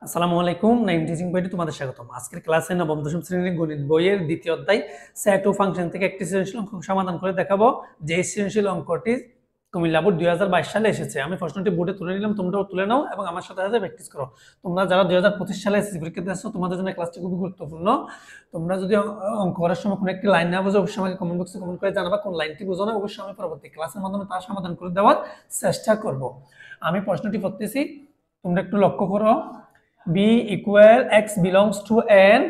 আসসালামু আলাইকুম। নাইম টিচিং পয়েন্টে তোমাদের স্বাগতম। আজকের ক্লাসে নবম দশম শ্রেণীর গণিত বইয়ের দ্বিতীয় অধ্যায় সেট ও ফাংশন থেকে একটি সৃজনশীল অঙ্ক সমাধান করে দেখাবো। যে সৃজনশীল অঙ্কটি কুমিল্লা বোর্ড 2022 সালে এসেছে। আমি প্রশ্নটি বোর্ডে তুলে নিলাম, তোমরাও তুলে নাও এবং আমার সাথে সাথে প্র্যাকটিস করো। তোমরা যারা 2025 সালে এসএসসি পরীক্ষা দিতে আসছো, তোমাদের জন্য ক্লাসটি খুবই গুরুত্বপূর্ণ। তোমরা যদি অঙ্ক করার সময় কোনো একটি লাইন না বুঝো, অবশ্যই আমাকে কমেন্ট বক্সে কমেন্ট করে জানাবা কোন লাইনটি বুঝো না। অবশ্যই আমি পরবর্তী ক্লাসের মাধ্যমে তার সমাধান করে দেওয়ার চেষ্টা করব। আমি প্রশ্নটি পড়তেছি, তোমরা একটু লক্ষ্য করো। b equal x belongs to n,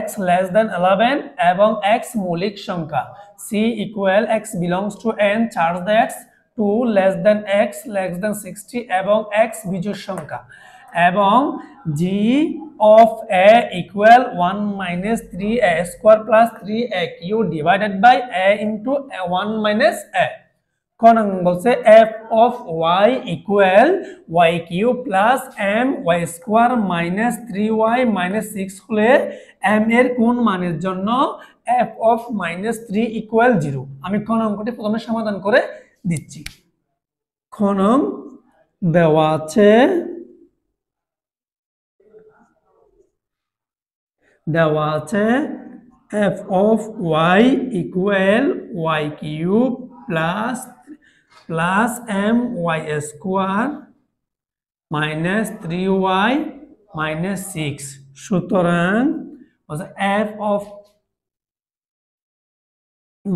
x less than 11 এবং x মৌলিক সংখ্যা। c equal x belongs to n, charge the x, 2 less than x less than 60 এবং x বিজোড় সংখ্যা। এবং g of a equal 1 minus 3a square plus 3aq divided by a into 1 minus a। কোন বলছে f of y equal y cube plus m y square minus 3y minus 6 হলে m এর কোন মানের জন্য f of minus 3 equal 0। আমি কোন অঙ্কটি প্রথমে সমাধান করে দিচ্ছি। কোন দেওয়া আছে, f of y equal y cube plus m y square minus 3y minus 6। সুতরাং f of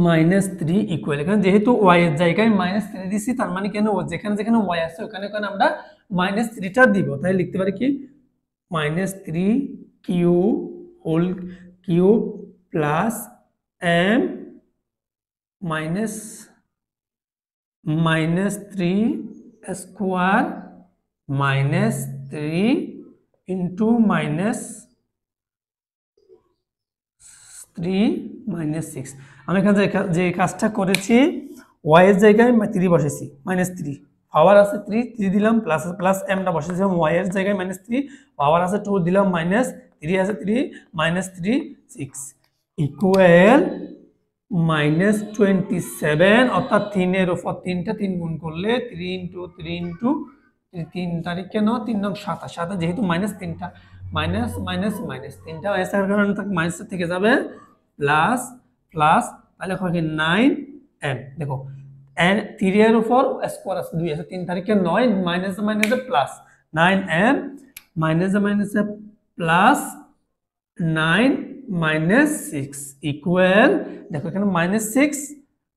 minus 3 equal, এখানে যেহেতু y এর জায়গায় minus 3 দিছি, তার মানে কেন যেখানে যেখানে y আছে ওখানে ওখানে আমরা minus 3টা দিব। তাই লিখতে পারি কি minus 3 whole cube plus m minus 3 square minus 3 into minus 3 minus 6। আমি এখানে যে কাজটা করেছি, y এর জায়গায় 3 বসেছি, minus 3 পাওয়ার আছে 3 দিলাম, প্লাস mটা বসেছিলাম y এর জায়গায় minus 3, পাওয়ার আছে 2 দিলাম, minus 3 আছে 3 minus 3 6 ইকুয়াল minus 27। অর্থাৎ 3 এর উপর 3টা 3 গুণ করলে 3 into 3 into 3 তারিখে 9 3 9 27, যেহেতু মাইনাস 3টা মাইনাস মাইনাস মাইনাস 3টা এর কারণে মাইনাস থেকে যাবে প্লাস প্লাস, তাহলে হবে 9m। দেখো 3 এর উপর স্কয়ার আছে 2 আছে, 3 তারিখে 9 minus minus plus 9m minus minus plus 9 minus 6 equal, দেখো এখানে minus 6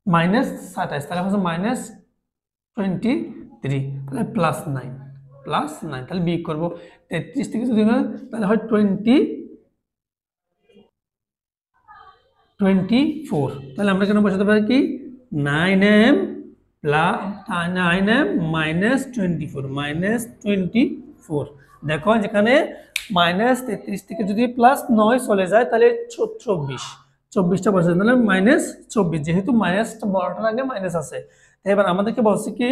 minus 27, তাহলে হচ্ছে minus 23, তাহলে প্লাস 9 তাহলে বিয়োগ করবো 33 থেকে যদি হয় তাহলে হয় 24। তাহলে আমরা এখানে বসাতে পারি কি 9m minus 24 দেখো যেখানে মাইনাস 33 থেকে যদি প্লাস 9 চলে যায় তাহলে 24টা বসে, তাহলে মাইনাস 24, যেহেতু মাইনাসটা বড়টার আগে মাইনাস আছে। এবার আমাদেরকে বলছে কি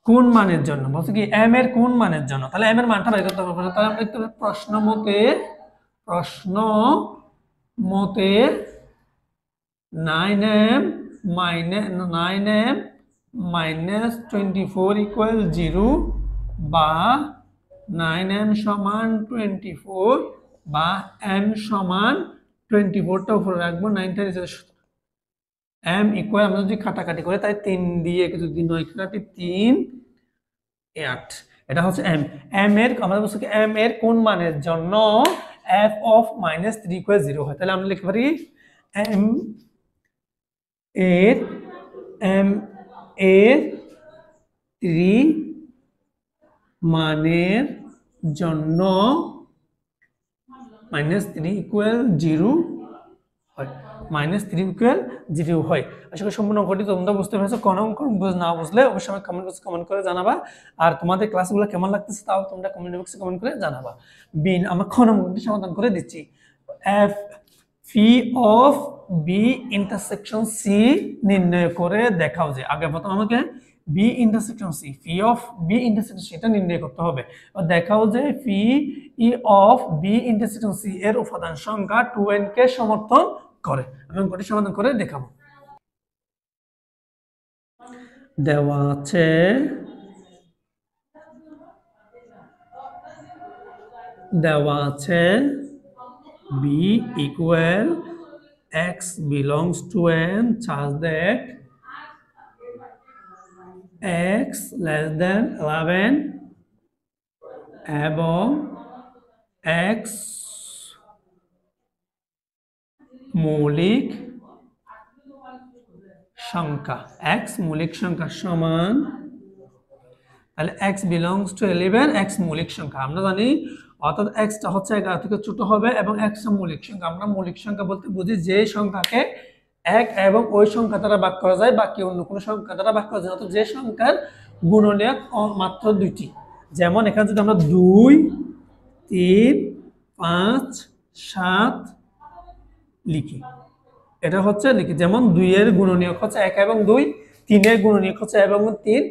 কোন মানের জন্য, বলছে কি m এর কোন মানের জন্য, তাহলে m এর মানটা বের করতে হবে। তাহলে আমরা একটু প্রশ্ন মতে 9m minus 24 equal 0 বা 9m সমান 24 বা m সমান 24টা উপরে রাখবো, 9টা নিচে m ইকুয়াল, আমরা যদি কাটাকাটি করে তাই 3 দিয়ে যদি 9 কাটি 3 8, এটা হচ্ছে m এর, আমরা বলছি কি m এর কোন মানের জন্য f of minus 3 equal 0 হয়। তাহলে আমরা লিখতে পারি m এর 3 মানের জন্য minus 3 equal 0 হয়, minus 3 equal 0 হয়। আশা করি সম্পূর্ণ অঙ্কটি তোমরা বুঝতে পেরেছো। কোন অঙ্ক না বুঝলে অবশ্যই আমাকে কমেন্ট করে জানাবা। আর তোমাদের ক্লাসগুলো কেমন লাগতেছে তাও তোমরা কমেন্ট বক্সে কমেন্ট করে জানাবা। আমরা কোন অঙ্কটি সমাধান করে দিচ্ছি। phi of b intersection c নির্ণয় করে দেখাও যে, আগে প্রথম আমাকে b intersection c, phi of b intersection c এটা নির্ণয় করতে হবে। দেখাও যে phi of b intersection c এর উপাদান সংখ্যা 2n কে সমর্থন করে। আমি অঙ্কটি সমাধান করে দেখাবো। দেওয়া আছে দেওয়া আছে b equal x belongs to n such that x less than 11 এবং x মৌলিক সংখ্যা x মৌলিক সংখ্যা সমান, তাহলে x belongs to 11 x মৌলিক সংখ্যা আমরা জানি, অর্থাৎ x টা হচ্ছে 11 থেকে ছোট হবে এবং x টা মৌলিক সংখ্যা। আমরা মৌলিক সংখ্যা বলতে বুঝি যে সংখ্যাকে এক এবং ওই সংখ্যা দ্বারা ভাগ করা যায়, বাকি অন্য কোনো সংখ্যা দ্বারা ভাগ করা যায়, অর্থাৎ যে সংখ্যার গুণনীয়ক মাত্র দুইটি। যেমন এখানে যদি আমরা 2 3 5 7 লিখি, এটা হচ্ছে লিখি, যেমন 2 এর গুণনীয়ক হচ্ছে 1 এবং 2, 3 এর গুণনীয়ক হচ্ছে 1 এবং 3,